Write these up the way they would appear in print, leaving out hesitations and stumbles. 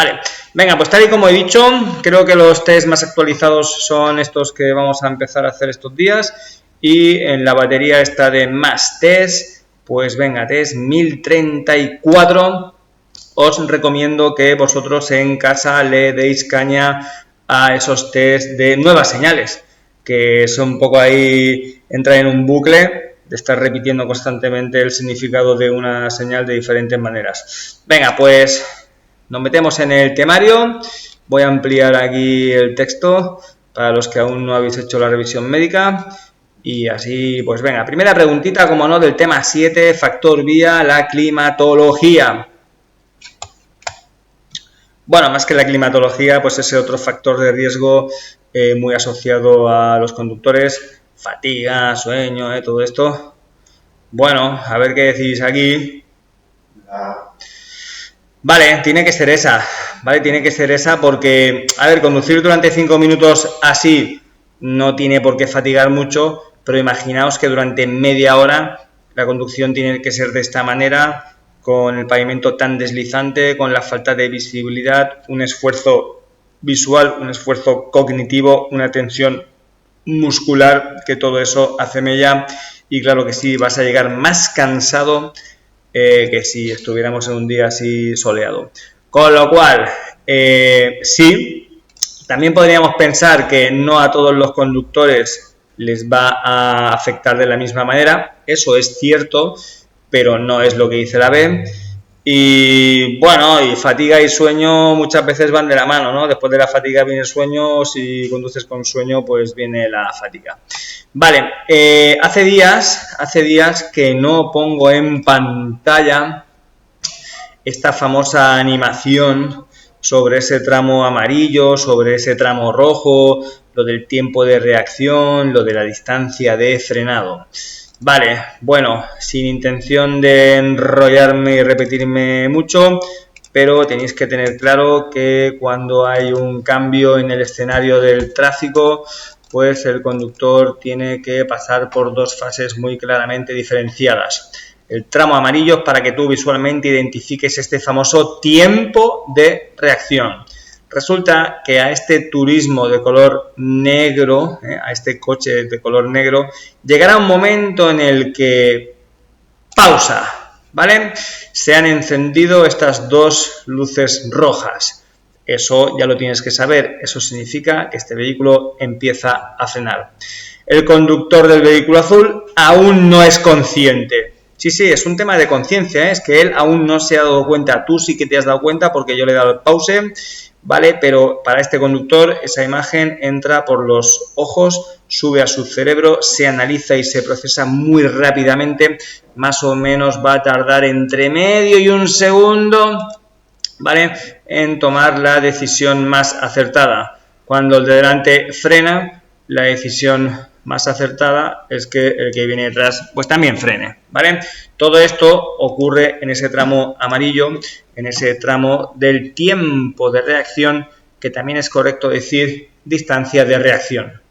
Vale, venga, pues tal y como he dicho, creo que los test más actualizados son estos que vamos a empezar a hacer estos días. Y en la batería esta de más test, pues venga, test 1034. Os recomiendo que vosotros en casa le deis caña a esos test de nuevas señales, que son un poco ahí, entran en un bucle de estar repitiendo constantemente el significado de una señal de diferentes maneras. Venga, pues nos metemos en el temario. Voy a ampliar aquí el texto para los que aún no habéis hecho la revisión médica. Y así, pues venga, primera preguntita, como no, del tema 7, factor vía, la climatología. Bueno, más que la climatología, pues ese otro factor de riesgo muy asociado a los conductores, fatiga, sueño, todo esto. Bueno, a ver qué decís aquí. Vale, tiene que ser esa, ¿vale? Tiene que ser esa porque, a ver, conducir durante 5 minutos así no tiene por qué fatigar mucho, pero imaginaos que durante media hora la conducción tiene que ser de esta manera, con el pavimento tan deslizante, con la falta de visibilidad, un esfuerzo visual, un esfuerzo cognitivo, una tensión muscular, que todo eso hace mella y claro que sí, vas a llegar más cansado que si estuviéramos en un día así soleado. Con lo cual, sí, también podríamos pensar que no a todos los conductores les va a afectar de la misma manera, eso es cierto, pero no es lo que dice la B. Y bueno, y fatiga y sueño muchas veces van de la mano, ¿no? Después de la fatiga viene el sueño, si conduces con sueño pues viene la fatiga. Vale, hace días que no pongo en pantalla esta famosa animación sobre ese tramo amarillo, sobre ese tramo rojo, lo del tiempo de reacción, lo de la distancia de frenado. Vale, bueno, sin intención de enrollarme y repetirme mucho, pero tenéis que tener claro que cuando hay un cambio en el escenario del tráfico, pues el conductor tiene que pasar por dos fases muy claramente diferenciadas. El tramo amarillo es para que tú visualmente identifiques este famoso tiempo de reacción. Resulta que a este turismo de color negro, a este coche de color negro, llegará un momento en el que pausa, ¿vale? Se han encendido estas dos luces rojas. Eso ya lo tienes que saber, eso significa que este vehículo empieza a frenar. El conductor del vehículo azul aún no es consciente. Sí, es un tema de conciencia, es que él aún no se ha dado cuenta, tú sí que te has dado cuenta porque yo le he dado el pause, ¿vale? Pero para este conductor esa imagen entra por los ojos, sube a su cerebro, se analiza y se procesa muy rápidamente, más o menos va a tardar entre medio y un segundo, ¿vale? En tomar la decisión más acertada. Cuando el de delante frena, la decisión más acertada es que el que viene detrás pues también frene, ¿vale? Todo esto ocurre en ese tramo amarillo, en ese tramo del tiempo de reacción, que también es correcto decir distancia de reacción.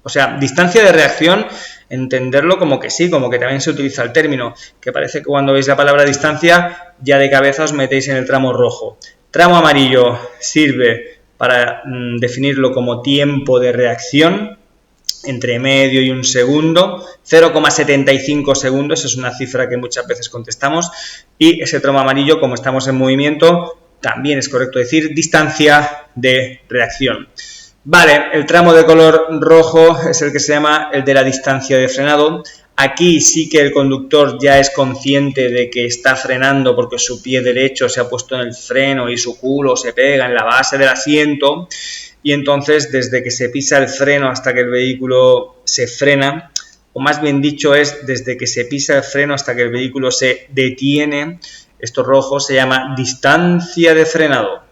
O sea, distancia de reacción, entenderlo como que sí, como que también se utiliza el término, que parece que cuando veis la palabra distancia ya de cabeza os metéis en el tramo rojo. Tramo amarillo sirve para definirlo como tiempo de reacción, entre medio y un segundo, 0,75 segundos, es una cifra que muchas veces contestamos, y ese tramo amarillo, como estamos en movimiento, también es correcto decir distancia de reacción. Vale, el tramo de color rojo es el que se llama el de la distancia de frenado. Aquí sí que el conductor ya es consciente de que está frenando porque su pie derecho se ha puesto en el freno y su culo se pega en la base del asiento. Y entonces, desde que se pisa el freno hasta que el vehículo se frena, o más bien dicho es desde que se pisa el freno hasta que el vehículo se detiene, esto rojo se llama distancia de frenado.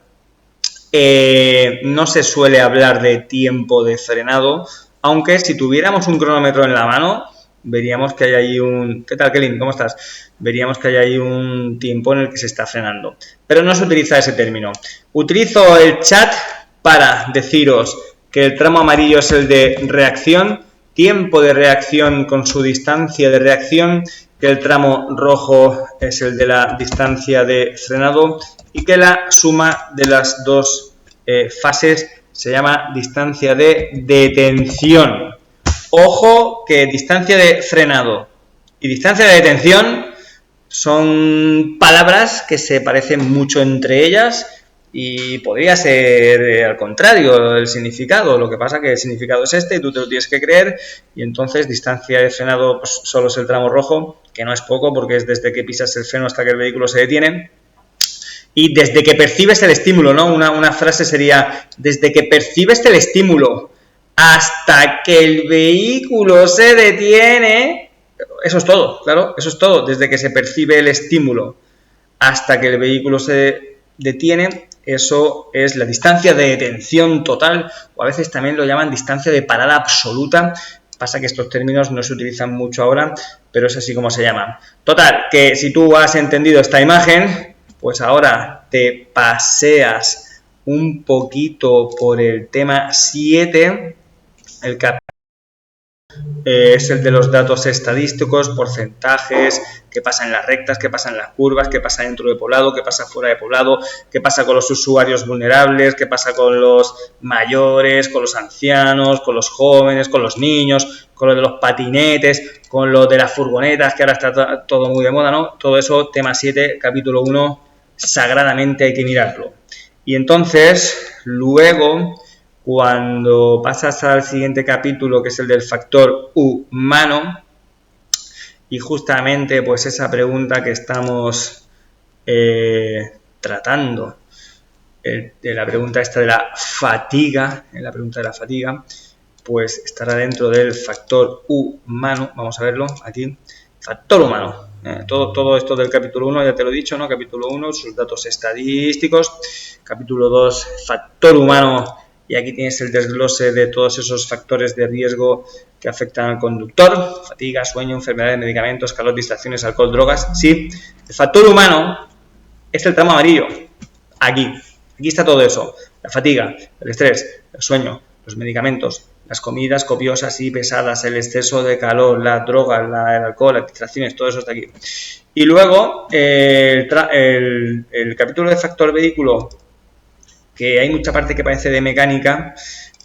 No se suele hablar de tiempo de frenado, aunque si tuviéramos un cronómetro en la mano, veríamos que hay ahí un... ¿Qué tal, Kelly? ¿Cómo estás? Veríamos que hay ahí un tiempo en el que se está frenando. Pero no se utiliza ese término. Utilizo el chat para deciros que el tramo amarillo es el de reacción, tiempo de reacción con su distancia de reacción, que el tramo rojo es el de la distancia de frenado y que la suma de las dos fases se llama distancia de detención. Ojo que distancia de frenado y distancia de detención son palabras que se parecen mucho entre ellas y podría ser al contrario el significado. Lo que pasa que el significado es este y tú te lo tienes que creer, y entonces distancia de frenado pues, solo es el tramo rojo, que no es poco porque es desde que pisas el freno hasta que el vehículo se detiene. Y desde que percibes el estímulo, ¿no? Una frase sería, desde que percibes el estímulo hasta que el vehículo se detiene. Eso es todo, claro, eso es todo. Desde que se percibe el estímulo hasta que el vehículo se detiene, eso es la distancia de detención total, o a veces también lo llaman distancia de parada absoluta. Pasa que estos términos no se utilizan mucho ahora, pero es así como se llaman. Total, que si tú has entendido esta imagen, pues ahora te paseas un poquito por el tema 7, el capítulo es el de los datos estadísticos, porcentajes, qué pasa en las rectas, qué pasa en las curvas, qué pasa dentro de poblado, qué pasa fuera de poblado, qué pasa con los usuarios vulnerables, qué pasa con los mayores, con los ancianos, con los jóvenes, con los niños, con lo de los patinetes, con lo de las furgonetas, que ahora está todo muy de moda, ¿no? Todo eso, tema 7, capítulo 1, sagradamente hay que mirarlo. Y entonces, luego, cuando pasas al siguiente capítulo, que es el del factor humano, y justamente pues esa pregunta que estamos tratando, de la pregunta esta de la fatiga, pues estará dentro del factor humano. Vamos a verlo aquí, factor humano. Todo esto del capítulo 1 ya te lo he dicho, ¿no? Capítulo 1, sus datos estadísticos. Capítulo 2, factor humano. Y aquí tienes el desglose de todos esos factores de riesgo que afectan al conductor: fatiga, sueño, enfermedades, medicamentos, calor, distracciones, alcohol, drogas. Sí, el factor humano es el tramo amarillo. Aquí está todo eso: la fatiga, el estrés, el sueño, los medicamentos, las comidas copiosas y pesadas, el exceso de calor, las drogas, el alcohol, las distracciones, todo eso está aquí. Y luego el capítulo de factor vehículo, que hay mucha parte que parece de mecánica,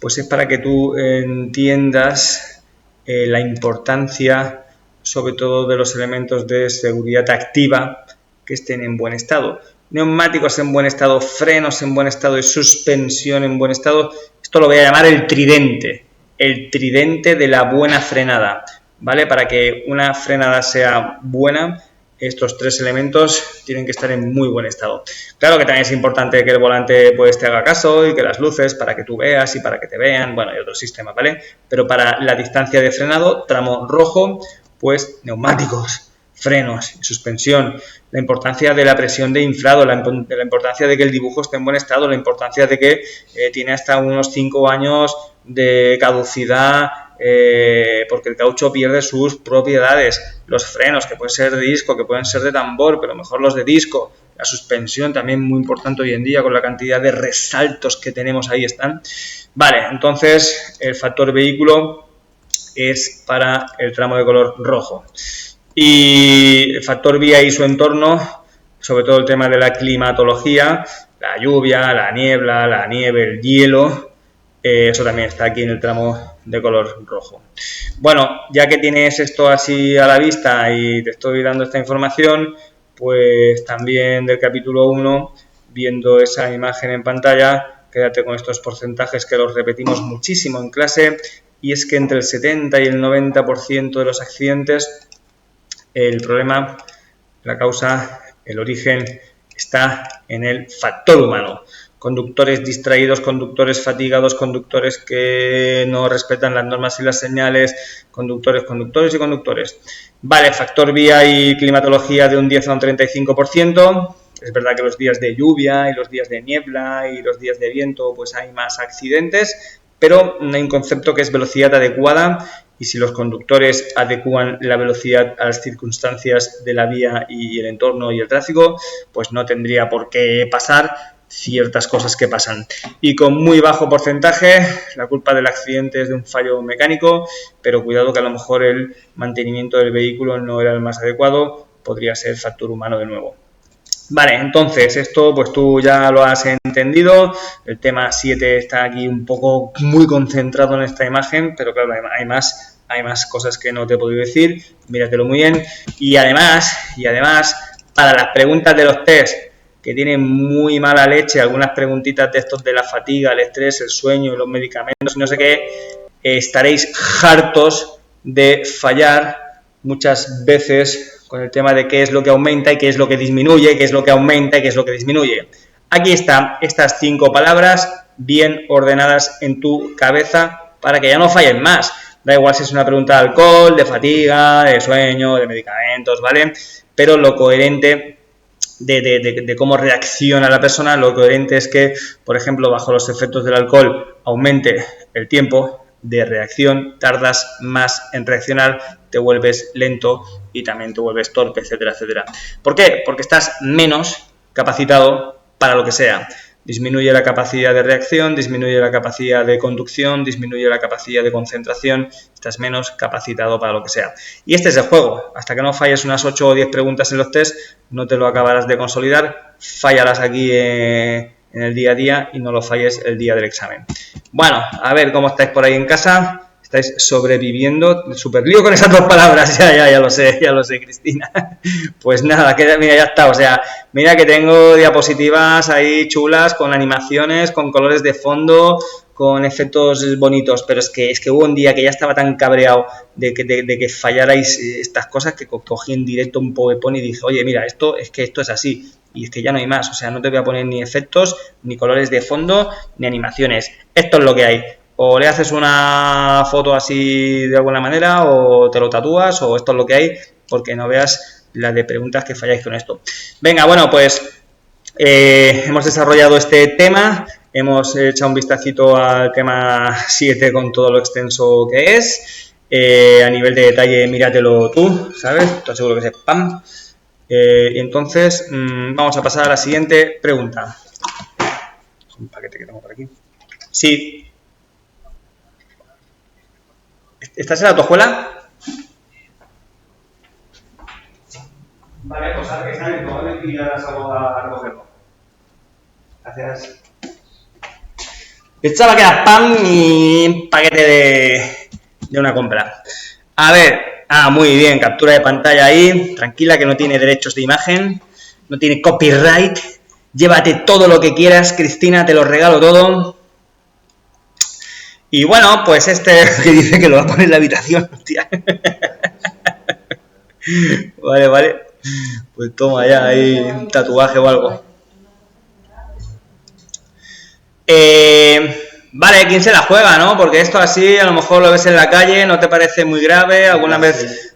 pues es para que tú entiendas la importancia, sobre todo, de los elementos de seguridad activa que estén en buen estado. Neumáticos en buen estado, frenos en buen estado y suspensión en buen estado. Esto lo voy a llamar el tridente de la buena frenada, ¿vale? Para que una frenada sea buena, estos tres elementos tienen que estar en muy buen estado. Claro que también es importante que el volante pues te haga caso y que las luces para que tú veas y para que te vean, bueno, hay otros sistemas, ¿vale? Pero para la distancia de frenado, tramo rojo, pues neumáticos, frenos y suspensión, la importancia de la presión de inflado, la importancia de que el dibujo esté en buen estado, la importancia de que tiene hasta unos 5 años de caducidad, porque el caucho pierde sus propiedades, los frenos, que pueden ser de disco, que pueden ser de tambor, pero mejor los de disco, la suspensión también muy importante hoy en día con la cantidad de resaltos que tenemos, ahí están. Vale, entonces el factor vehículo es para el tramo de color rojo. Y el factor vía y su entorno, sobre todo el tema de la climatología, la lluvia, la niebla, la nieve, el hielo, eso también está aquí en el tramo de color rojo. Bueno, ya que tienes esto así a la vista y te estoy dando esta información, pues también del capítulo 1, viendo esa imagen en pantalla, quédate con estos porcentajes que los repetimos muchísimo en clase, y es que entre el 70 y el 90% de los accidentes, el problema, la causa, el origen está en el factor humano. Conductores distraídos, conductores fatigados, conductores que no respetan las normas y las señales, conductores y conductores. Vale, factor vía y climatología de un 10 a un 35%. Es verdad que los días de lluvia y los días de niebla y los días de viento pues hay más accidentes, pero hay un concepto que es velocidad adecuada, y si los conductores adecúan la velocidad a las circunstancias de la vía y el entorno y el tráfico, pues no tendría por qué pasar. ciertas cosas que pasan. Y con muy bajo porcentaje, la culpa del accidente es de un fallo mecánico, pero cuidado que a lo mejor el mantenimiento del vehículo no era el más adecuado, podría ser factor humano de nuevo. Vale, entonces esto pues tú ya lo has entendido, el tema 7 está aquí un poco muy concentrado en esta imagen, pero claro, hay más cosas que no te he podido decir, míratelo muy bien, y además, para las preguntas de los test, que tienen muy mala leche, algunas preguntitas de estos de la fatiga, el estrés, el sueño, los medicamentos y no sé qué, estaréis hartos de fallar muchas veces con el tema de qué es lo que aumenta y qué es lo que disminuye, qué es lo que aumenta y qué es lo que disminuye. Aquí están estas 5 palabras bien ordenadas en tu cabeza para que ya no fallen más. Da igual si es una pregunta de alcohol, de fatiga, de sueño, de medicamentos, ¿vale? Pero lo coherente de cómo reacciona la persona, lo coherente es que, por ejemplo, bajo los efectos del alcohol aumente el tiempo de reacción, tardas más en reaccionar, te vuelves lento y también te vuelves torpe, etcétera, etcétera. ¿Por qué? Porque estás menos capacitado para lo que sea. Disminuye la capacidad de reacción, disminuye la capacidad de conducción, disminuye la capacidad de concentración, estás menos capacitado para lo que sea. Y este es el juego. Hasta que no falles unas 8 o 10 preguntas en los test, no te lo acabarás de consolidar. Fállalas aquí en el día a día y no lo falles el día del examen. Bueno, a ver cómo estáis por ahí en casa. Estáis sobreviviendo. Súper lío con esas 2 palabras. Ya lo sé, Cristina. Pues nada, que mira, ya está. O sea, mira que tengo diapositivas ahí chulas con animaciones, con colores de fondo, con efectos bonitos. Pero es que hubo un día que ya estaba tan cabreado de que fallarais estas cosas que cogí en directo un PowerPoint y dije, oye, mira, esto es así. Y es que ya no hay más. O sea, no te voy a poner ni efectos, ni colores de fondo, ni animaciones. Esto es lo que hay. O le haces una foto así de alguna manera, o te lo tatúas, o esto es lo que hay, porque no veas la de preguntas que falláis con esto. Venga, bueno, pues hemos desarrollado este tema, hemos echado un vistacito al tema 7 con todo lo extenso que es. A nivel de detalle, míratelo tú, ¿sabes? Te aseguro que es spam. Y entonces, vamos a pasar a la siguiente pregunta. Un paquete que tengo por aquí. Sí. ¿Estás en la autoescuela? Vale, pues ahora que está en el y ya salgo a recogerlo. Gracias. Pensaba que era spam y un paquete de una compra. A ver, muy bien, captura de pantalla ahí. Tranquila que no tiene derechos de imagen, no tiene copyright. Llévate todo lo que quieras, Cristina, te lo regalo todo. Y bueno, pues este que dice que lo va a poner en la habitación, hostia. Vale. Pues toma ya ahí un tatuaje o algo. Vale, ¿quién se la juega, no? Porque esto así a lo mejor lo ves en la calle, no te parece muy grave, alguna vez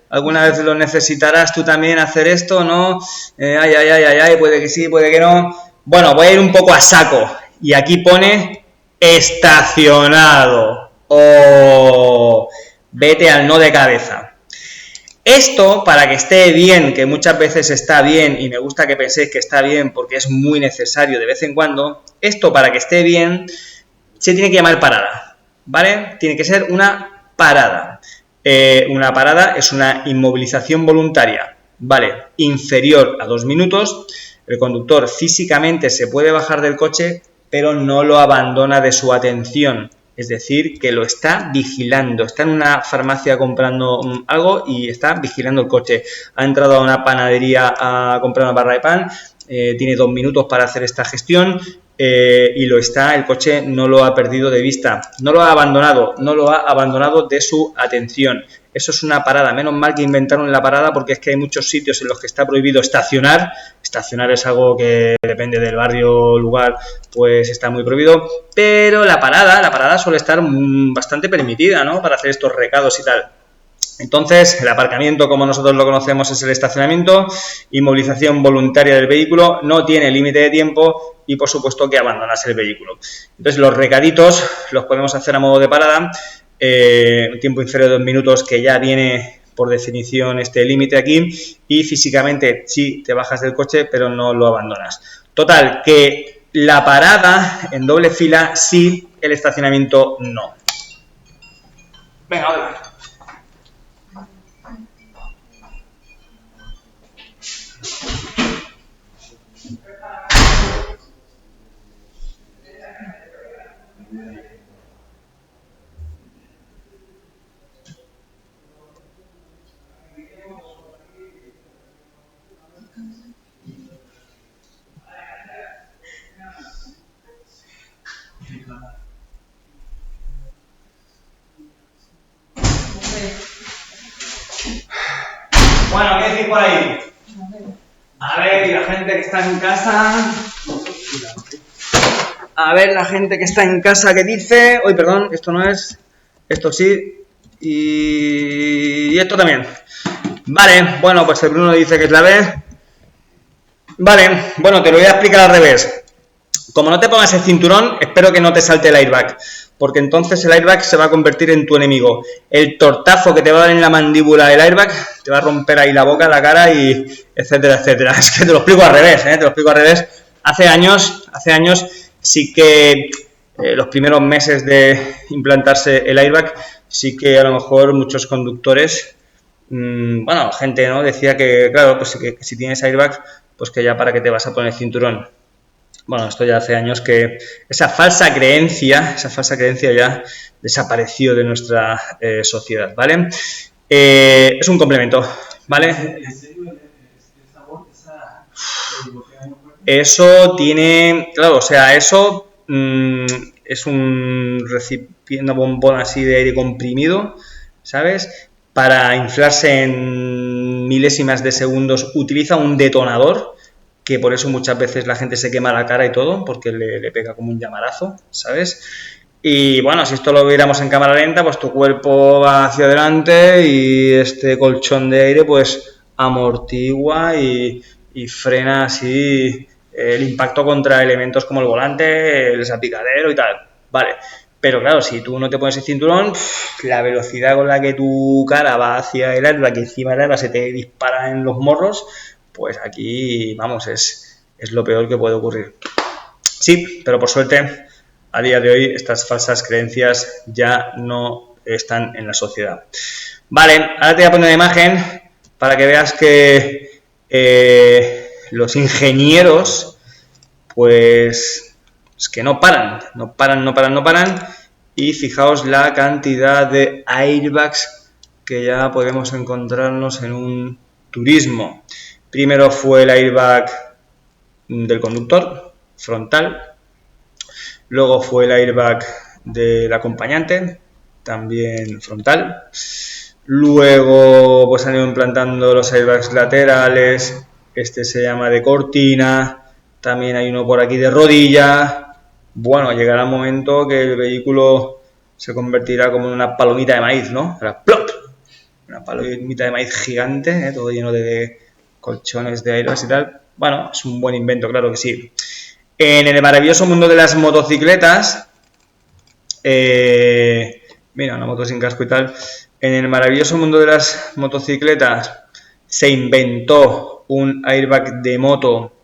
lo necesitarás tú también hacer esto, ¿no? Ay, puede que sí, puede que no. Bueno, voy a ir un poco a saco. Y aquí pone estacionado. Vete al no de cabeza. Esto, para que esté bien, que muchas veces está bien, y me gusta que penséis que está bien porque es muy necesario de vez en cuando, esto para que esté bien se tiene que llamar parada, ¿vale? Tiene que ser una parada. Una parada es una inmovilización voluntaria, ¿vale? Inferior a 2 minutos. El conductor físicamente se puede bajar del coche, pero no lo abandona de su atención. Es decir, que lo está vigilando. Está en una farmacia comprando algo y está vigilando el coche. Ha entrado a una panadería a comprar una barra de pan. Tiene 2 minutos para hacer esta gestión. Y el coche no lo ha perdido de vista, no lo ha abandonado de su atención. Eso es una parada. Menos mal que inventaron la parada, porque es que hay muchos sitios en los que está prohibido estacionar. Estacionar es algo que depende del barrio, lugar, pues está muy prohibido, pero la parada suele estar bastante permitida, ¿no? Para hacer estos recados y tal. Entonces, el aparcamiento, como nosotros lo conocemos, es el estacionamiento. Inmovilización voluntaria del vehículo, no tiene límite de tiempo y, por supuesto, que abandonas el vehículo. Entonces, los recaditos los podemos hacer a modo de parada, un tiempo inferior de 2 minutos, que ya viene por definición este límite aquí, y físicamente sí te bajas del coche, pero no lo abandonas. Total, que La parada en doble fila sí, el estacionamiento no. Venga, a ver. Bueno, ¿qué decís por ahí? A ver, y la gente que está en casa. A ver, la gente que está en casa que dice. Uy, perdón, esto no es. Esto sí. Y esto también. Vale, bueno, pues el Bruno dice que es la B. Vale, bueno, te lo voy a explicar al revés. Como no te pongas el cinturón, espero que no te salte el airbag, porque entonces el airbag se va a convertir en tu enemigo. El tortazo que te va a dar en la mandíbula el airbag te va a romper ahí la boca, la cara y etcétera, etcétera. Es que te lo explico al revés, te lo explico al revés. Hace años sí que los primeros meses de implantarse el airbag, sí que a lo mejor muchos conductores, bueno, gente, ¿no? Decía que, claro, pues que si tienes airbag, pues que ya para qué te vas a poner el cinturón. Bueno, esto ya hace años que esa falsa creencia ya desapareció de nuestra sociedad, ¿vale? Es un complemento, ¿vale? Eso tiene, claro, o sea, eso es un recipiente, una bombona así de aire comprimido, ¿sabes? Para inflarse en milésimas de segundos utiliza un detonador, que por eso muchas veces la gente se quema la cara y todo, porque le pega como un llamarazo, ¿sabes? Y bueno, si esto lo viéramos en cámara lenta, pues tu cuerpo va hacia adelante y este colchón de aire pues amortigua y frena así el impacto contra elementos como el volante, el salpicadero y tal, vale. Pero claro, si tú no te pones el cinturón, la velocidad con la que tu cara va hacia el airbag, que encima el airbag se te dispara en los morros, pues aquí, vamos, es lo peor que puede ocurrir. Sí, pero por suerte, a día de hoy, estas falsas creencias ya no están en la sociedad. Vale, ahora te voy a poner una imagen para que veas que los ingenieros, pues, es que no paran. Y fijaos la cantidad de airbags que ya podemos encontrarnos en un turismo. Primero fue el airbag del conductor, frontal. Luego fue el airbag del acompañante, también frontal. Luego pues han ido implantando los airbags laterales. Este se llama de cortina. También hay uno por aquí de rodilla. Bueno, llegará el momento que el vehículo se convertirá como en una palomita de maíz, ¿no? ¡Plop! Una palomita de maíz gigante, todo lleno de colchones de airbags y tal. Bueno, es un buen invento, claro que sí. En el maravilloso mundo de las motocicletas, mira, una moto sin casco y tal. En el maravilloso mundo de las motocicletas se inventó un airbag de moto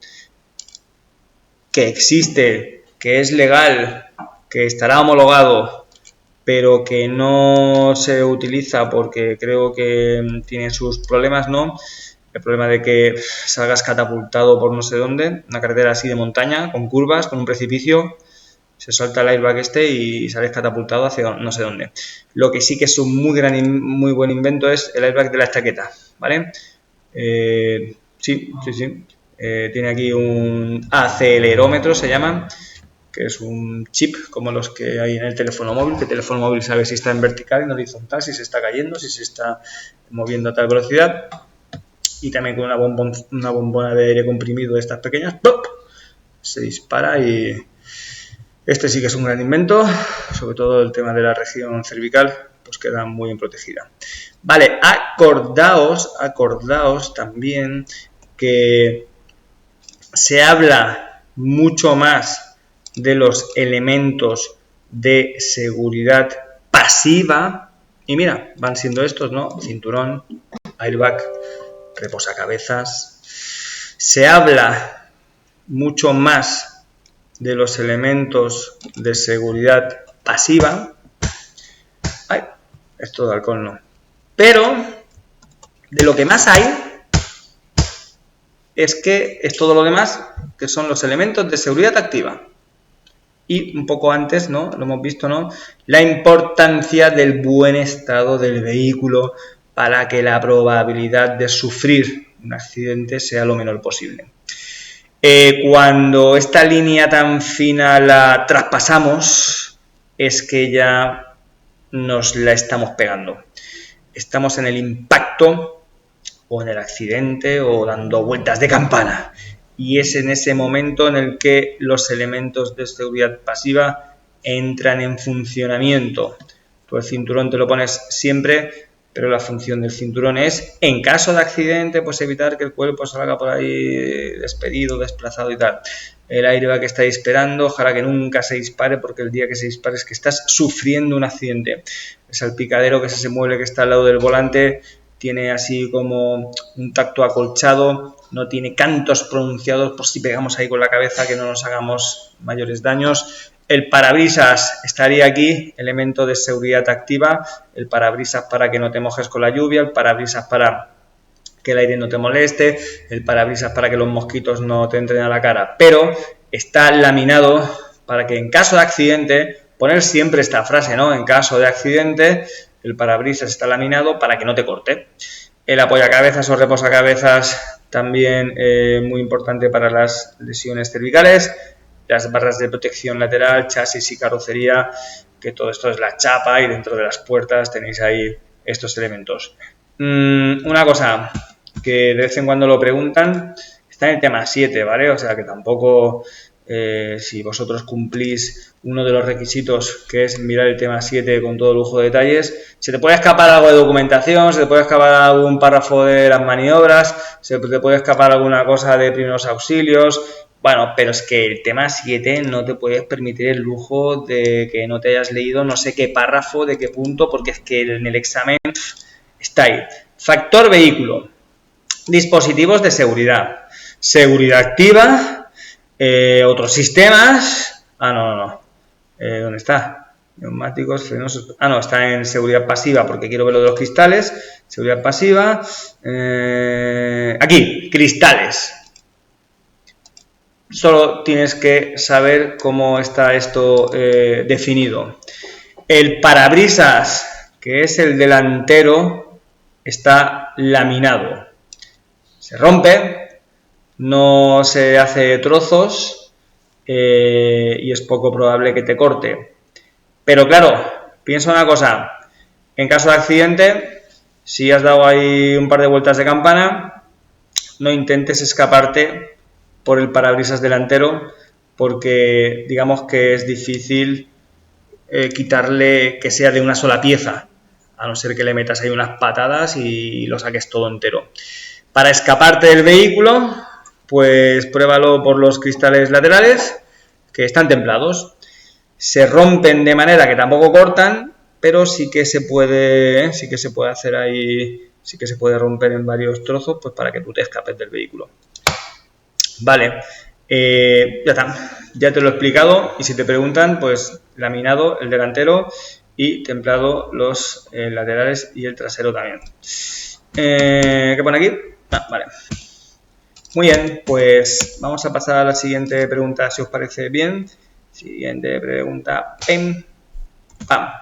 que existe, que es legal, que estará homologado, pero que no se utiliza porque creo que tiene sus problemas, ¿no? El problema de que salgas catapultado por no sé dónde, una carretera así de montaña, con curvas, con un precipicio, se salta el airbag este y sales catapultado hacia no sé dónde. Lo que sí que es un muy buen invento es el airbag de la chaqueta, ¿vale? Sí. Tiene aquí un acelerómetro, se llama, que es un chip como los que hay en el teléfono móvil, que el teléfono móvil sabe si está en vertical, en horizontal, si se está cayendo, si se está moviendo a tal velocidad. Y también con una bombona de aire comprimido de estas pequeñas, ¡pop!, se dispara. Y este sí que es un gran invento, sobre todo el tema de la región cervical, pues queda muy bien protegida. Vale, acordaos también que se habla mucho más de los elementos de seguridad pasiva, y mira, van siendo estos, ¿no? Cinturón, airbag, reposacabezas. Se habla mucho más de los elementos de seguridad pasiva. Ay, esto de alcohol no. Pero de lo que más hay es que es todo lo demás, que son los elementos de seguridad activa. Y un poco antes, ¿no? Lo hemos visto, ¿no? La importancia del buen estado del vehículo para que la probabilidad de sufrir un accidente sea lo menor posible. Cuando esta línea tan fina la traspasamos, es que ya nos la estamos pegando. Estamos en el impacto o en el accidente o dando vueltas de campana. Y es en ese momento en el que los elementos de seguridad pasiva entran en funcionamiento. Tú el cinturón te lo pones siempre, pero la función del cinturón es, en caso de accidente, pues evitar que el cuerpo salga por ahí despedido, desplazado y tal. El airbag que está disparando, ojalá que nunca se dispare, porque el día que se dispare es que estás sufriendo un accidente. El salpicadero, que es ese mueble que está al lado del volante, tiene así como un tacto acolchado, no tiene cantos pronunciados por si pegamos ahí con la cabeza, que no nos hagamos mayores daños. El parabrisas estaría aquí, elemento de seguridad activa, el parabrisas para que no te mojes con la lluvia, el parabrisas para que el aire no te moleste, el parabrisas para que los mosquitos no te entren a la cara, pero está laminado para que en caso de accidente, poner siempre esta frase, ¿no? En caso de accidente, el parabrisas está laminado para que no te corte. El apoyacabezas o reposacabezas también muy importante para las lesiones cervicales. Las barras de protección lateral, chasis y carrocería, que todo esto es la chapa, y dentro de las puertas tenéis ahí estos elementos. Una cosa que de vez en cuando lo preguntan, está en el tema 7, ¿vale? O sea que tampoco, si vosotros cumplís uno de los requisitos, que es mirar el tema 7 con todo lujo de detalles, se te puede escapar algo de documentación, se te puede escapar algún párrafo de las maniobras, se te puede escapar alguna cosa de primeros auxilios. Bueno, pero es que el tema 7 no te puedes permitir el lujo de que no te hayas leído no sé qué párrafo, de qué punto, porque es que en el examen está ahí. Factor vehículo, dispositivos de seguridad, seguridad activa, otros sistemas. No. ¿Dónde está? Neumáticos, frenos. No, está en seguridad pasiva porque quiero ver lo de los cristales. Seguridad pasiva. Aquí, cristales. Solo tienes que saber cómo está esto definido. El parabrisas, que es el delantero, está laminado. Se rompe, no se hace trozos y es poco probable que te corte. Pero claro, piensa una cosa. En caso de accidente, si has dado ahí un par de vueltas de campana, no intentes escaparte por el parabrisas delantero, porque digamos que es difícil quitarle que sea de una sola pieza, a no ser que le metas ahí unas patadas y lo saques todo entero. Para escaparte del vehículo, pues pruébalo por los cristales laterales, que están templados. Se rompen de manera que tampoco cortan, pero sí que se puede hacer ahí, sí que se puede romper en varios trozos, pues para que tú te escapes del vehículo. Vale, ya está, ya te lo he explicado, y si te preguntan, pues laminado el delantero y templado los laterales y el trasero también. ¿Qué pone aquí? Vale. Muy bien, pues vamos a pasar a la siguiente pregunta, si os parece bien. Siguiente pregunta. ¡Pam!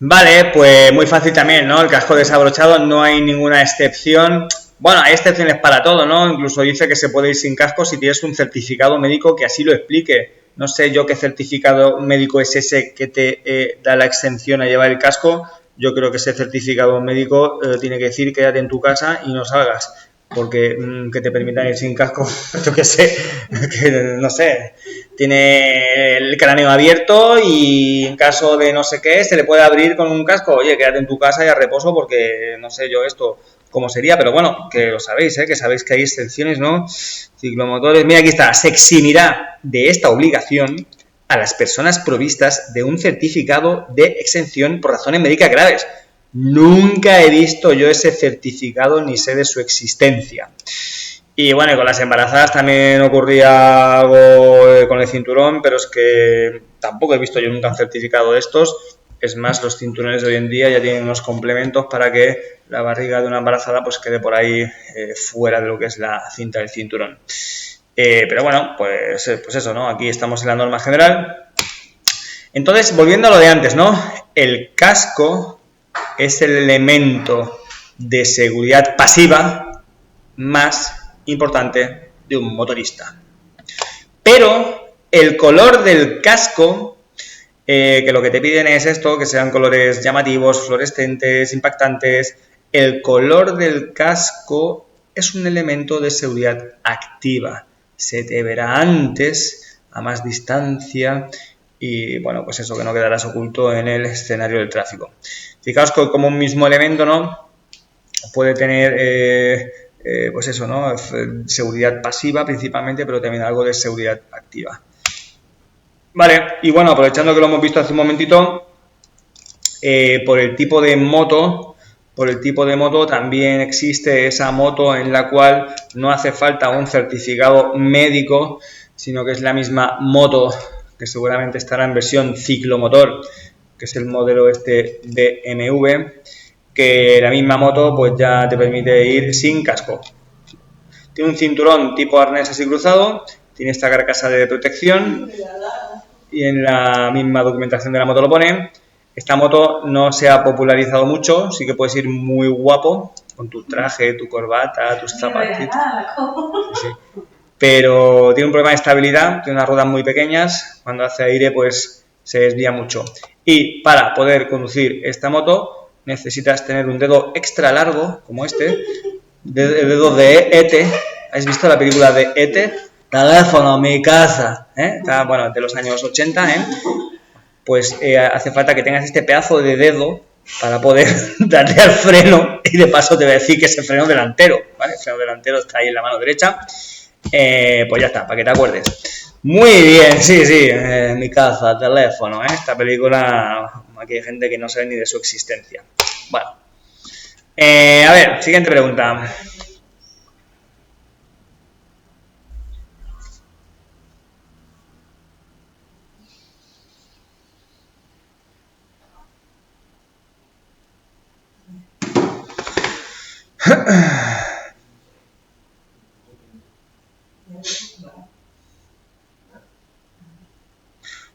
Vale, pues muy fácil también, ¿no? El casco desabrochado, no hay ninguna excepción. Bueno, hay excepciones para todo, ¿no? Incluso dice que se puede ir sin casco si tienes un certificado médico que así lo explique. No sé yo qué certificado médico es ese que te da la exención a llevar el casco. Yo creo que ese certificado médico tiene que decir quédate en tu casa y no salgas. Porque que te permitan ir sin casco, yo qué sé, que no sé, tiene el cráneo abierto y en caso de no sé qué, se le puede abrir con un casco. Oye, quédate en tu casa y a reposo porque, no sé yo esto, cómo sería, pero bueno, que lo sabéis, que sabéis que hay excepciones, ¿no? Ciclomotores, mira, aquí está, se eximirá de esta obligación a las personas provistas de un certificado de exención por razones médicas graves. Nunca he visto yo ese certificado ni sé de su existencia. Y bueno, y con las embarazadas también ocurría algo con el cinturón, pero es que tampoco he visto yo nunca un certificado de estos. Es más, los cinturones de hoy en día ya tienen unos complementos para que la barriga de una embarazada pues quede por ahí fuera de lo que es la cinta del cinturón. Pero bueno, pues eso, ¿no? Aquí estamos en la norma general. Entonces, volviendo a lo de antes, ¿no? El casco es el elemento de seguridad pasiva más importante de un motorista. Pero el color del casco, que lo que te piden es esto, que sean colores llamativos, fluorescentes, impactantes. El color del casco es un elemento de seguridad activa. Se te verá antes, a más distancia, y bueno, pues eso, que no quedarás oculto en el escenario del tráfico. Fijaos que como un mismo elemento, ¿no? Puede tener, pues eso, ¿no? Seguridad pasiva principalmente, pero también algo de seguridad activa. Vale, y bueno, aprovechando que lo hemos visto hace un momentito, por el tipo de moto también existe esa moto en la cual no hace falta un certificado médico, sino que es la misma moto que seguramente estará en versión ciclomotor, que es el modelo este BMW, que la misma moto pues ya te permite ir sin casco. Tiene un cinturón tipo arnés así cruzado, tiene esta carcasa de protección y en la misma documentación de la moto lo pone. Esta moto no se ha popularizado mucho, sí que puedes ir muy guapo con tu traje, tu corbata, tus zapatitos. Sí. Pero tiene un problema de estabilidad, tiene unas ruedas muy pequeñas, cuando hace aire pues se desvía mucho. Y para poder conducir esta moto necesitas tener un dedo extra largo, como este, el dedo de E.T. ¿Habéis visto la película de E.T.? Teléfono, mi casa, bueno, de los años 80, pues hace falta que tengas este pedazo de dedo para poder darle al freno, y de paso te voy a decir que es el freno delantero, ¿vale? El freno delantero está ahí en la mano derecha. Pues ya está, para que te acuerdes. Muy bien, sí, mi casa, teléfono, Esta película, aquí hay gente que no sabe ni de su existencia. Bueno, a ver, siguiente pregunta.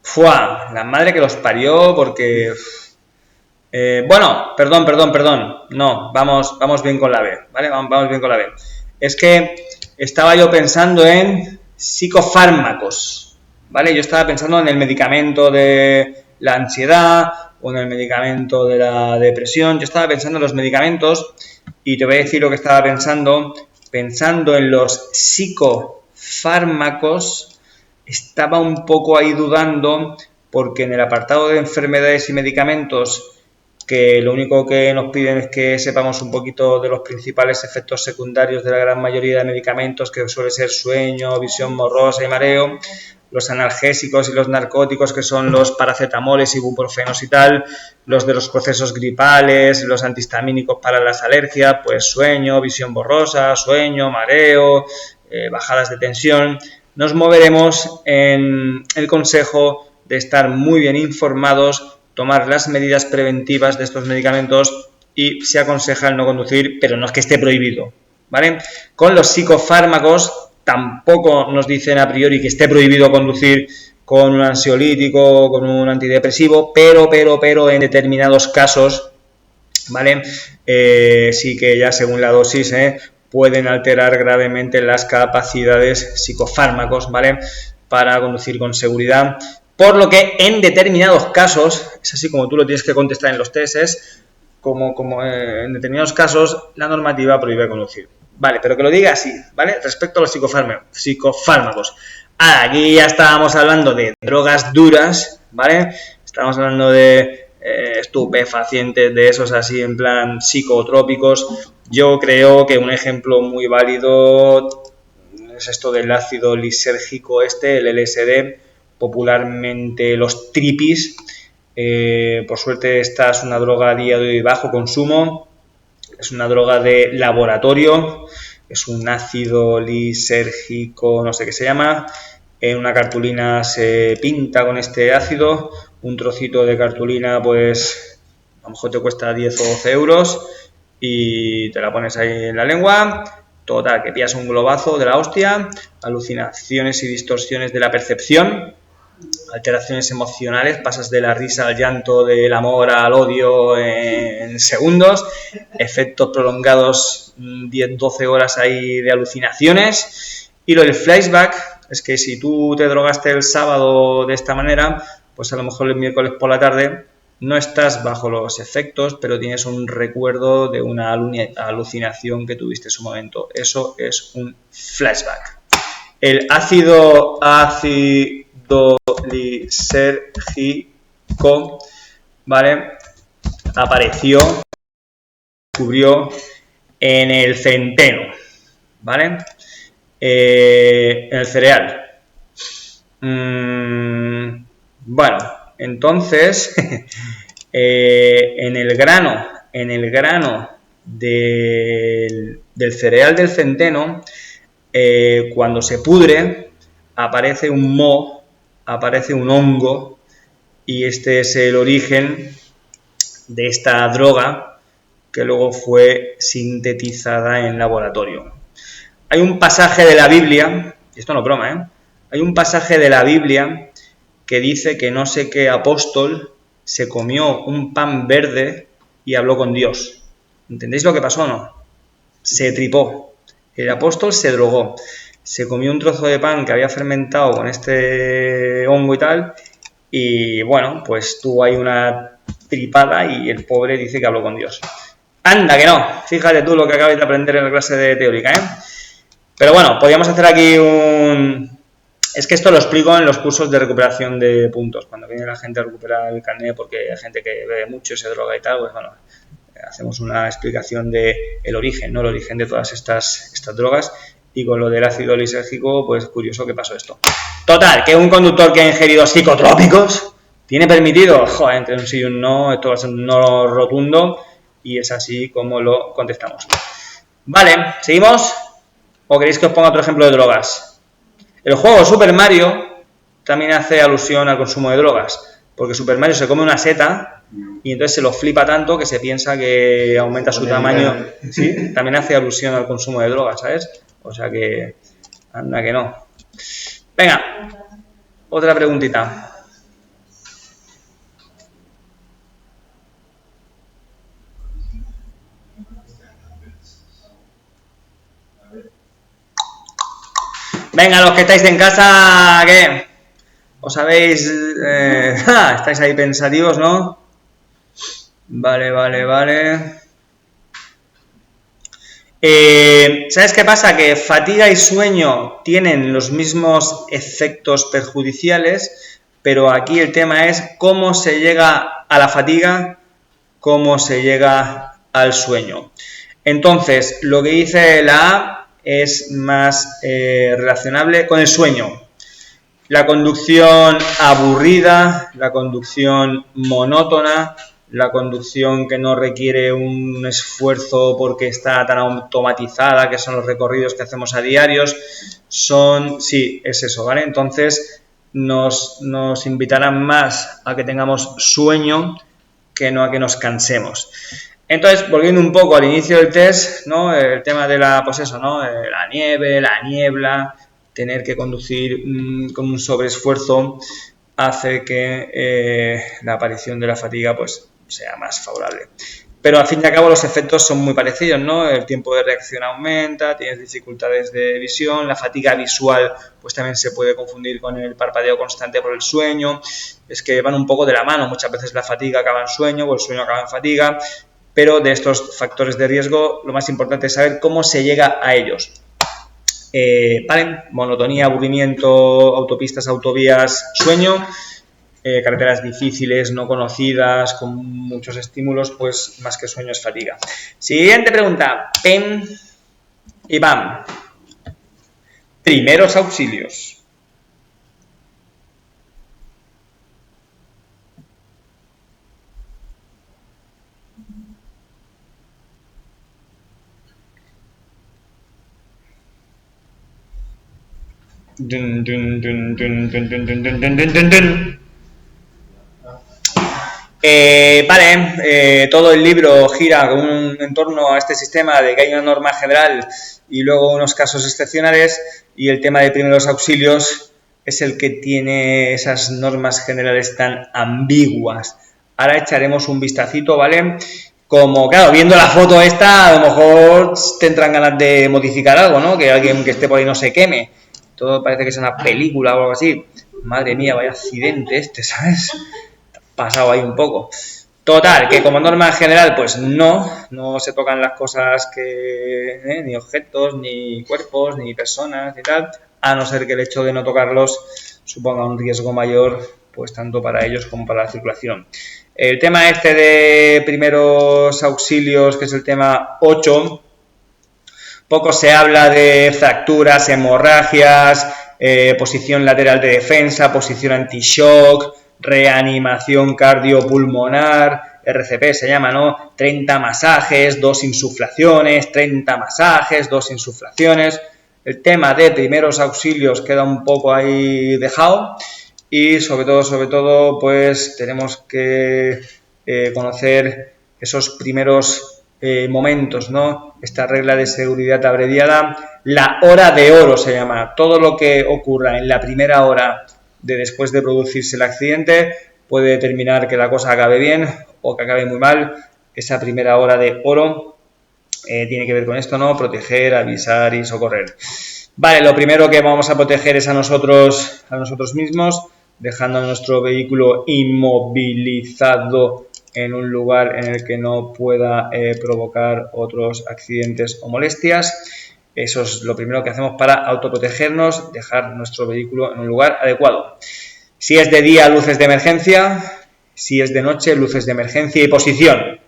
¡Fua! La madre que los parió, porque... bueno, perdón. No, vamos bien con la B, ¿vale? Vamos bien con la B. Es que estaba yo pensando en psicofármacos, ¿vale? Yo estaba pensando en el medicamento de la ansiedad o en el medicamento de la depresión. Yo estaba pensando en los medicamentos y te voy a decir lo que estaba pensando. Pensando en los psicofármacos, estaba un poco ahí dudando, porque en el apartado de enfermedades y medicamentos, que lo único que nos piden es que sepamos un poquito de los principales efectos secundarios de la gran mayoría de medicamentos, que suele ser sueño, visión borrosa y mareo, los analgésicos y los narcóticos, que son los paracetamoles, ibuprofenos y tal, los de los procesos gripales, los antihistamínicos para las alergias, pues sueño, visión borrosa, sueño, mareo, bajadas de tensión. Nos moveremos en el consejo de estar muy bien informados, tomar las medidas preventivas de estos medicamentos y se aconseja el no conducir, pero no es que esté prohibido, ¿vale? Con los psicofármacos tampoco nos dicen a priori que esté prohibido conducir con un ansiolítico, con un antidepresivo, pero en determinados casos, ¿vale? Sí que ya según la dosis, pueden alterar gravemente las capacidades psicofármacos, ¿vale? Para conducir con seguridad. Por lo que en determinados casos, es así como tú lo tienes que contestar en los tests, como en determinados casos la normativa prohíbe conducir. Vale, pero que lo diga así, ¿vale? Respecto a los psicofármacos. Aquí ya estábamos hablando de drogas duras, ¿vale? Estamos hablando de estupefacientes de esos así en plan psicotrópicos. Yo creo que un ejemplo muy válido es esto del ácido lisérgico el LSD, popularmente los tripis. Por suerte esta es una droga a día de hoy de bajo consumo, es una droga de laboratorio, es un ácido lisérgico, no sé qué se llama. En una cartulina se pinta con este ácido, un trocito de cartulina pues a lo mejor te cuesta 10 o 12 euros y te la pones ahí en la lengua. Total, que pillas un globazo de la hostia, alucinaciones y distorsiones de la percepción, alteraciones emocionales, pasas de la risa al llanto, del amor al odio en segundos, efectos prolongados 10-12 horas ahí de alucinaciones. Y lo del flashback es que si tú te drogaste el sábado de esta manera, pues a lo mejor el miércoles por la tarde no estás bajo los efectos, pero tienes un recuerdo de una alucinación que tuviste en su momento. Eso es un flashback. El ácido lisérgico, ¿vale? Apareció, descubrió en el centeno, ¿vale? En el cereal. Bueno, entonces, en el grano del cereal del centeno, cuando se pudre, aparece un moho, aparece un hongo, y este es el origen de esta droga que luego fue sintetizada en laboratorio. Hay un pasaje de la Biblia, y esto no es broma, hay un pasaje de la Biblia que dice que no sé qué apóstol se comió un pan verde y habló con Dios. ¿Entendéis lo que pasó o no? Se tripó. El apóstol se drogó. Se comió un trozo de pan que había fermentado con este hongo y tal, y bueno, pues tuvo ahí una tripada y el pobre dice que habló con Dios. ¡Anda que no! Fíjate tú lo que acabas de aprender en la clase de teórica, Pero bueno, podríamos hacer aquí Es que esto lo explico en los cursos de recuperación de puntos. Cuando viene la gente a recuperar el carnet porque hay gente que bebe mucho y se droga y tal, pues bueno, hacemos una explicación de el origen, ¿no? El origen de todas estas drogas. Y con lo del ácido lisérgico, pues curioso que pasó esto. Total, que un conductor que ha ingerido psicotrópicos tiene permitido, joder, entre un sí y un no, esto va a ser un no rotundo, y es así como lo contestamos. Vale, ¿seguimos? ¿O queréis que os ponga otro ejemplo de drogas? El juego Super Mario también hace alusión al consumo de drogas, porque Super Mario se come una seta y entonces se lo flipa tanto que se piensa que aumenta su tamaño. Sí, también hace alusión al consumo de drogas, ¿sabes? O sea que, anda que no. Venga, otra preguntita. Venga, los que estáis en casa, ¿qué? ¿Os sabéis? Estáis ahí pensativos, ¿no? Vale. ¿Sabes qué pasa? Que fatiga y sueño tienen los mismos efectos perjudiciales, pero aquí el tema es cómo se llega a la fatiga, cómo se llega al sueño. Entonces, lo que dice la A es más relacionable con el sueño. La conducción aburrida, la conducción monótona, la conducción que no requiere un esfuerzo porque está tan automatizada, que son los recorridos que hacemos a diarios, sí, es eso, ¿vale? Entonces nos invitarán más a que tengamos sueño que no a que nos cansemos. Entonces, volviendo un poco al inicio del test, ¿no? El tema de la, pues eso, ¿no? La nieve, la niebla, tener que conducir con un sobreesfuerzo hace que la aparición de la fatiga pues sea más favorable. Pero al fin y al cabo los efectos son muy parecidos, ¿no? El tiempo de reacción aumenta, tienes dificultades de visión, la fatiga visual pues también se puede confundir con el parpadeo constante por el sueño. Es que van un poco de la mano, muchas veces la fatiga acaba en sueño o el sueño acaba en fatiga, pero de estos factores de riesgo lo más importante es saber cómo se llega a ellos. Vale, monotonía, aburrimiento, autopistas, autovías, sueño. carreteras difíciles, no conocidas, con muchos estímulos, pues más que sueño es fatiga. Siguiente pregunta. Pem y pam. Primeros auxilios. Dun, dun, dun, dun, dun, dun, dun, dun, dun, dun, dun. Vale, todo el libro gira en torno a este sistema de que hay una norma general y luego unos casos excepcionales, y el tema de primeros auxilios es el que tiene esas normas generales tan ambiguas. Ahora echaremos un vistacito, ¿vale? Como, claro, viendo la foto esta, a lo mejor tendrán ganas de modificar algo, ¿no? Que alguien que esté por ahí no se queme. Todo parece que es una película o algo así. Madre mía, vaya accidente este, ¿sabes? Pasado ahí un poco. Total, que como norma general, pues no se tocan las cosas que, ni objetos, ni cuerpos, ni personas, ni tal, a no ser que el hecho de no tocarlos suponga un riesgo mayor, pues tanto para ellos como para la circulación. El tema este de primeros auxilios, que es el tema 8, poco se habla de fracturas, hemorragias, posición lateral de defensa, posición anti-shock, reanimación cardiopulmonar, RCP se llama, ¿no? 30 masajes, 2 insuflaciones, 30 masajes, 2 insuflaciones. El tema de primeros auxilios queda un poco ahí dejado, y sobre todo, pues tenemos que conocer esos primeros momentos, ¿no? Esta regla de seguridad abreviada, la hora de oro se llama. Todo lo que ocurra en la primera hora de después de producirse el accidente puede determinar que la cosa acabe bien o que acabe muy mal. Esa primera hora de oro tiene que ver con esto, ¿no? Proteger, avisar y socorrer. Vale, lo primero que vamos a proteger es a nosotros mismos, dejando a nuestro vehículo inmovilizado en un lugar en el que no pueda provocar otros accidentes o molestias. Eso es lo primero que hacemos para autoprotegernos, dejar nuestro vehículo en un lugar adecuado. Si es de día, luces de emergencia; si es de noche, luces de emergencia y posición.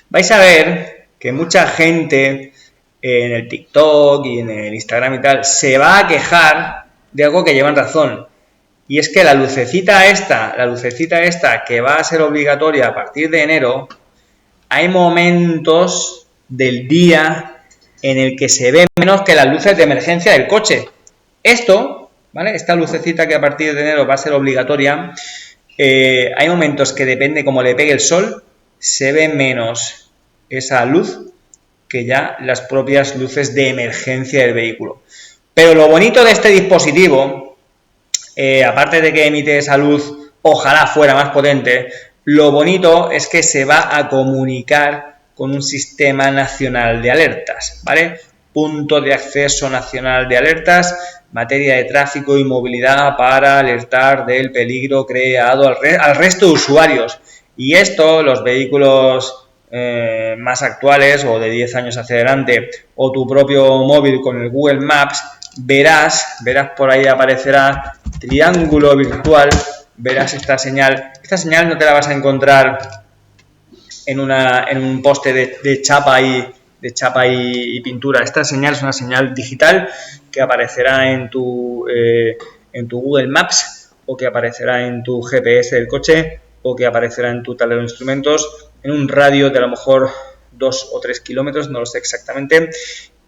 Vais a ver que mucha gente en el TikTok y en el Instagram y tal se va a quejar de algo que llevan razón. Y es que la lucecita esta que va a ser obligatoria a partir de enero, hay momentos del día en el que se ve menos que las luces de emergencia del coche. Esto, ¿vale? Esta lucecita que a partir de enero va a ser obligatoria, hay momentos que depende cómo le pegue el sol, se ve menos esa luz que ya las propias luces de emergencia del vehículo. Pero lo bonito de este dispositivo, aparte de que emite esa luz, ojalá fuera más potente, lo bonito es que se va a comunicar con un sistema nacional de alertas, ¿vale? Punto de acceso nacional de alertas, materia de tráfico y movilidad, para alertar del peligro creado al resto de usuarios. Y esto, los vehículos más actuales o de 10 años hacia adelante, o tu propio móvil con el Google Maps, verás por ahí aparecerá triángulo virtual, verás esta señal. Esta señal no te la vas a encontrar en un poste de chapa y pintura. Esta señal es una señal digital que aparecerá en tu Google Maps, o que aparecerá en tu GPS del coche, o que aparecerá en tu tablero de instrumentos, en un radio de a lo mejor 2 o 3 kilómetros, no lo sé exactamente.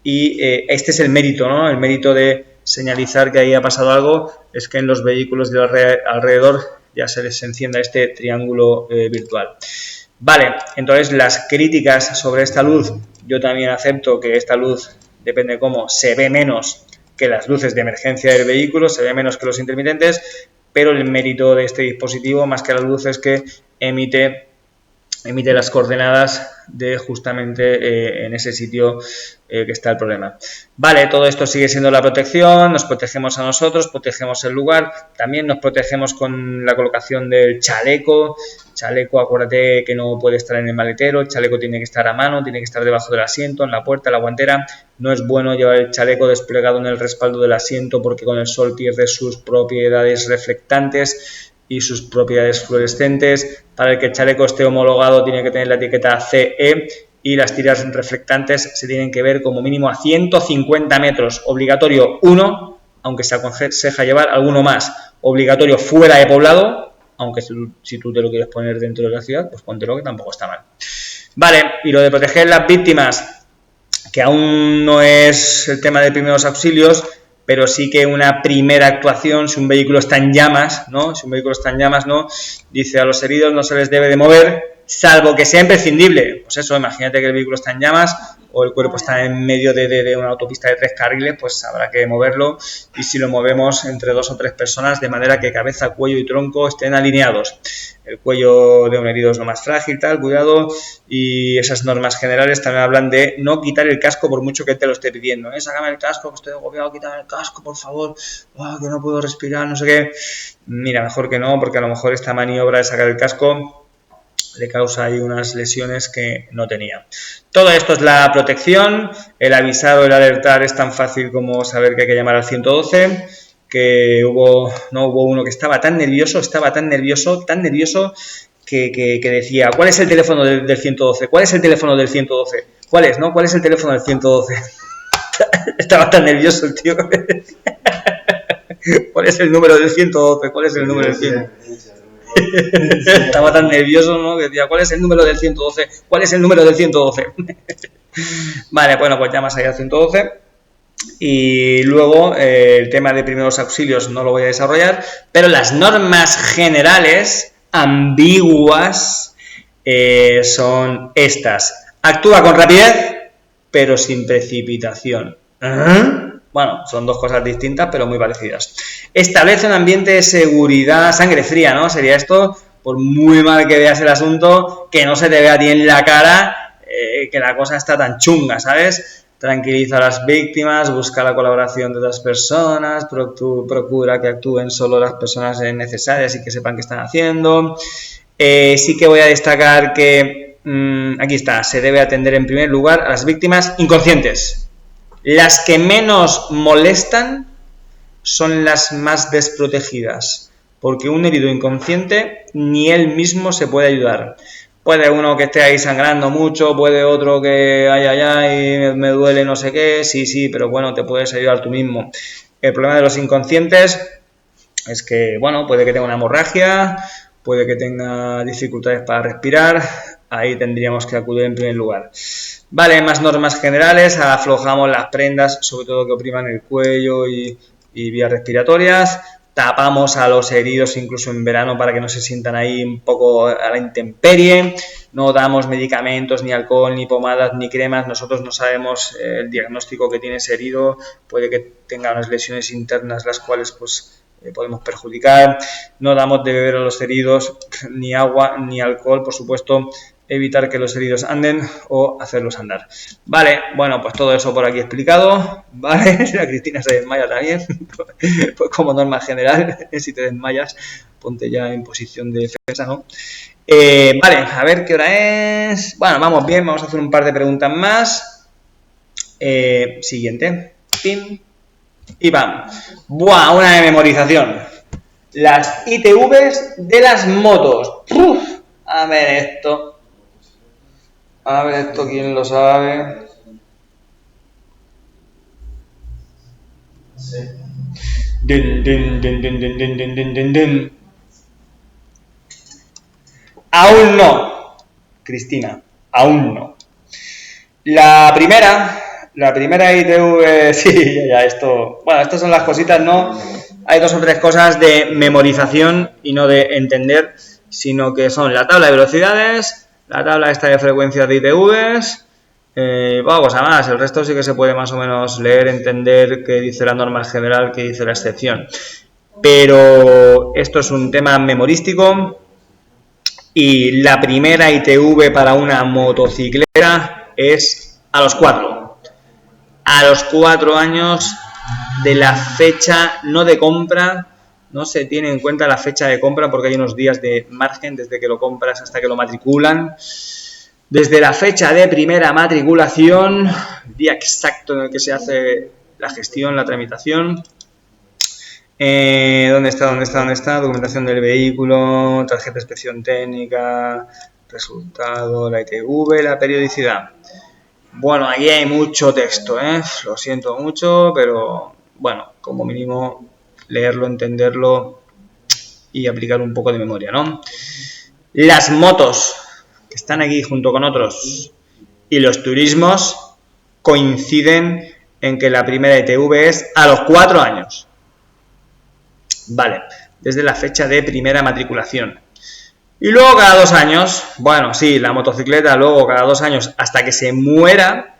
Y este es el mérito, ¿no? El mérito de señalizar que ahí ha pasado algo es que en los vehículos de alrededor ya se les encienda este triángulo virtual. Vale, entonces las críticas sobre esta luz, yo también acepto que esta luz, depende cómo, se ve menos que las luces de emergencia del vehículo, se ve menos que los intermitentes, pero el mérito de este dispositivo, más que la luz, es que emite las coordenadas de justamente en ese sitio que está el problema. Vale, todo esto sigue siendo la protección, nos protegemos a nosotros, protegemos el lugar, también nos protegemos con la colocación del chaleco. Chaleco, acuérdate que no puede estar en el maletero, el chaleco tiene que estar a mano, tiene que estar debajo del asiento, en la puerta, en la guantera. No es bueno llevar el chaleco desplegado en el respaldo del asiento porque con el sol pierde sus propiedades reflectantes y sus propiedades fluorescentes. Para el que el chaleco esté homologado tiene que tener la etiqueta CE y las tiras reflectantes se tienen que ver como mínimo a 150 metros. Obligatorio 1, aunque se aconseja llevar alguno más. Obligatorio fuera de poblado, aunque si tú te lo quieres poner dentro de la ciudad, pues póntelo, que tampoco está mal. Vale, y lo de proteger las víctimas, que aún no es el tema de primeros auxilios, pero sí que una primera actuación, si un vehículo está en llamas, ¿no? Si un vehículo está en llamas, ¿no? Dice a los heridos no se les debe de mover, salvo que sea imprescindible. Pues eso, imagínate que el vehículo está en llamas o el cuerpo está en medio de una autopista de 3 carriles, pues habrá que moverlo, y si lo movemos entre 2 o 3 personas, de manera que cabeza, cuello y tronco estén alineados. El cuello de un herido es lo más frágil, tal, cuidado, y esas normas generales también hablan de no quitar el casco por mucho que te lo esté pidiendo, sácame el casco, que estoy agobiado, quítame el casco, por favor, que no puedo respirar, no sé qué. Mira, mejor que no, porque a lo mejor esta maniobra de sacar el casco le causa ahí unas lesiones que no tenía. Todo esto es la protección. El avisar o el alertar es tan fácil como saber que hay que llamar al 112, que hubo uno que estaba tan nervioso, que decía, ¿cuál es el teléfono del 112? ¿Cuál es el teléfono del 112? ¿Cuál es, no? ¿Cuál es el teléfono del 112? Estaba tan nervioso el tío. ¿Cuál es el número del 112? ¿Cuál es el número del 112? Estaba tan nervioso, ¿no? Que decía, ¿cuál es el número del 112? ¿Cuál es el número del 112? Vale, bueno, pues llamas ahí al 112. Y luego el tema de primeros auxilios no lo voy a desarrollar, pero las normas generales ambiguas son estas. Actúa con rapidez, pero sin precipitación. Bueno, son dos cosas distintas, pero muy parecidas. Establece un ambiente de seguridad, sangre fría, ¿no? Sería esto, por muy mal que veas el asunto, que no se te vea a ti en la cara que la cosa está tan chunga, ¿sabes? Tranquiliza a las víctimas, busca la colaboración de otras personas, procura que actúen solo las personas necesarias y que sepan qué están haciendo. Sí que voy a destacar que, aquí está, se debe atender en primer lugar a las víctimas inconscientes. Las que menos molestan son las más desprotegidas, porque un herido inconsciente ni él mismo se puede ayudar. Puede uno que esté ahí sangrando mucho, puede otro que ay, me duele no sé qué, sí, pero bueno, te puedes ayudar tú mismo. El problema de los inconscientes es que, bueno, puede que tenga una hemorragia, puede que tenga dificultades para respirar, ahí tendríamos que acudir en primer lugar. Vale, más normas generales, aflojamos las prendas, sobre todo que opriman el cuello y vías respiratorias, tapamos a los heridos incluso en verano para que no se sientan ahí un poco a la intemperie, no damos medicamentos, ni alcohol, ni pomadas, ni cremas, nosotros no sabemos el diagnóstico que tiene ese herido, puede que tenga unas lesiones internas las cuales pues podemos perjudicar, no damos de beber a los heridos ni agua ni alcohol, por supuesto, evitar que los heridos anden o hacerlos andar. Vale, bueno, pues todo eso por aquí explicado, ¿vale? La Cristina se desmaya también, pues como norma general, si te desmayas, ponte ya en posición de defensa, ¿no? Vale, a ver qué hora es. Bueno, vamos bien, vamos a hacer un par de preguntas más. Siguiente. Pim. Y bam. Buah, una de memorización. Las ITVs de las motos. Uf, a ver esto. A ver esto, ¿quién lo sabe? Sí. Din. Aún no, Cristina, aún no. La primera ITV, sí, ya esto, bueno, estas son las cositas, ¿no? Hay 2 o 3 cosas de memorización y no de entender, sino que son la tabla de velocidades, la tabla esta de frecuencias de ITVs, vamos a más, el resto sí que se puede más o menos leer, entender qué dice la norma general, qué dice la excepción. Pero esto es un tema memorístico y la primera ITV para una motocicleta es a los 4. A los 4 años de la fecha no de compra, no se tiene en cuenta la fecha de compra porque hay unos días de margen desde que lo compras hasta que lo matriculan. Desde la fecha de primera matriculación, día exacto en el que se hace la gestión, la tramitación, ¿Dónde está? Documentación del vehículo, tarjeta de inspección técnica, resultado, la ITV, la periodicidad. Bueno, aquí hay mucho texto, lo siento mucho, pero bueno, como mínimo leerlo, entenderlo y aplicar un poco de memoria, ¿no? Las motos, que están aquí junto con otros, y los turismos coinciden en que la primera ITV es a los 4 años. Vale, desde la fecha de primera matriculación. Y luego cada 2 años, bueno, sí, la motocicleta luego cada 2 años hasta que se muera,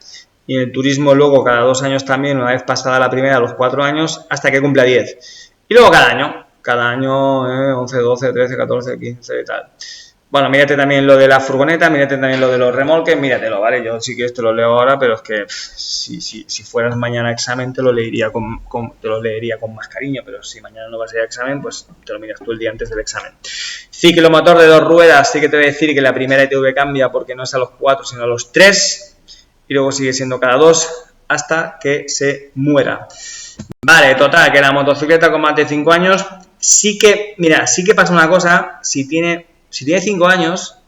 y el turismo luego cada 2 años también, una vez pasada la primera a los 4 años, hasta que cumpla 10. Y luego cada año 11, 12, 13, 14, 15 y tal. Bueno, mírate también lo de la furgoneta, mírate también lo de los remolques, míratelo, ¿vale? Yo sí que esto lo leo ahora, pero es que si fueras mañana a examen te lo leería con más cariño, pero si mañana no vas a ir a examen, pues te lo miras tú el día antes del examen. Ciclomotor de 2 ruedas, sí que te voy a decir que la primera ITV cambia porque no es a los 4, sino a los 3, y luego sigue siendo cada 2 hasta que se muera. Vale, total, que la motocicleta con más de 5 años, sí que pasa una cosa, si tiene 5 años,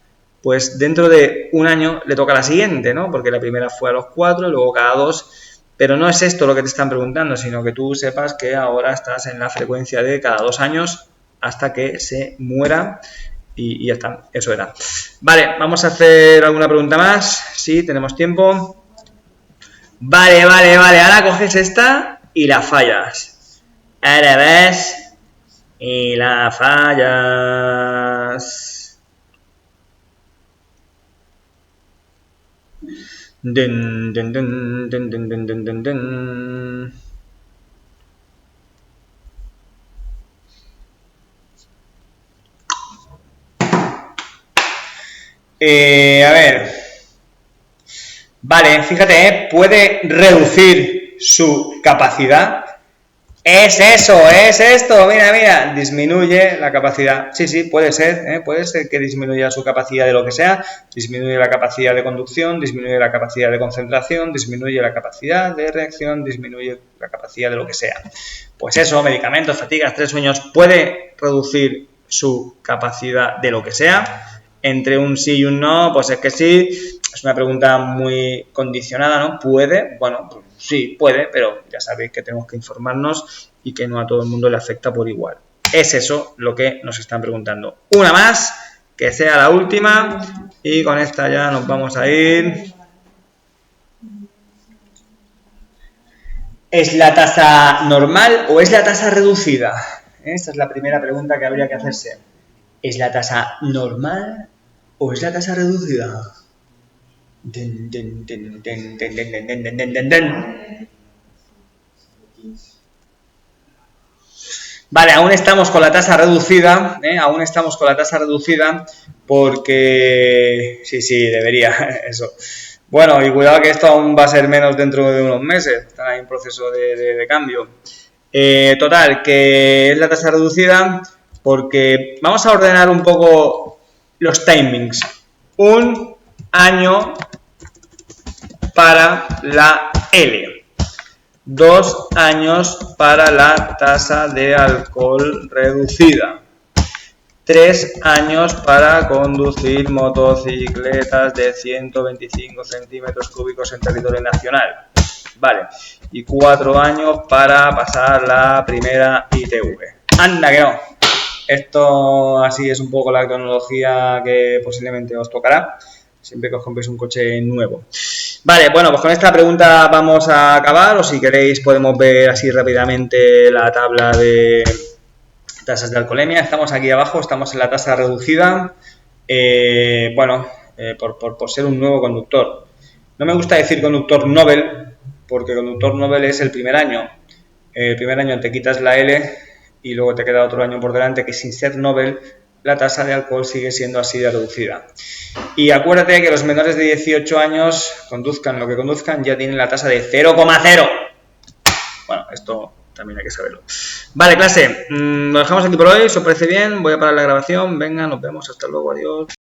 pues dentro de un año le toca la siguiente, ¿no? Porque la primera fue a los 4 y luego cada 2. Pero no es esto lo que te están preguntando, sino que tú sepas que ahora estás en la frecuencia de cada 2 años hasta que se muera y ya está, eso era. Vale, vamos a hacer alguna pregunta más. Sí, tenemos tiempo. Vale, ahora coges esta y la fallas. Ahora ves y la fallas. Den. A ver. Vale, fíjate, puede reducir su capacidad. Es esto, mira, disminuye la capacidad. Sí, puede ser que disminuya su capacidad de lo que sea, disminuye la capacidad de conducción, disminuye la capacidad de concentración, disminuye la capacidad de reacción, disminuye la capacidad de lo que sea. Pues eso, medicamentos, fatiga, estrés, sueños, puede reducir su capacidad de lo que sea. Entre un sí y un no, pues es que sí, es una pregunta muy condicionada, ¿no? ¿Puede? Bueno, pues sí, puede, pero ya sabéis que tenemos que informarnos y que no a todo el mundo le afecta por igual. Es eso lo que nos están preguntando. Una más, que sea la última, y con esta ya nos vamos a ir. ¿Es la tasa normal o es la tasa reducida? Esta es la primera pregunta que habría que hacerse. ¿Es la tasa normal o es la tasa reducida? Vale, aún estamos con la tasa reducida, porque sí, debería, eso. Bueno, y cuidado que esto aún va a ser menos dentro de unos meses, está en proceso de cambio. Total, que es la tasa reducida porque vamos a ordenar un poco los timings. Un año para la L, 2 años para la tasa de alcohol reducida, 3 años para conducir motocicletas de 125 centímetros cúbicos en territorio nacional, vale, y 4 años para pasar la primera ITV. Anda que no, esto así es un poco la cronología que posiblemente os tocará siempre que os compréis un coche nuevo. Vale, bueno, pues con esta pregunta vamos a acabar, o si queréis podemos ver así rápidamente la tabla de tasas de alcoholemia. Estamos aquí abajo, estamos en la tasa reducida, por ser un nuevo conductor. No me gusta decir conductor Nobel, porque conductor Nobel es el primer año. El primer año te quitas la L y luego te queda otro año por delante que sin ser Nobel la tasa de alcohol sigue siendo así de reducida. Y acuérdate que los menores de 18 años, conduzcan lo que conduzcan, ya tienen la tasa de 0,0. Bueno, esto también hay que saberlo. Vale, clase, lo dejamos aquí por hoy, ¿os parece bien? Voy a parar la grabación, venga, nos vemos, hasta luego, adiós.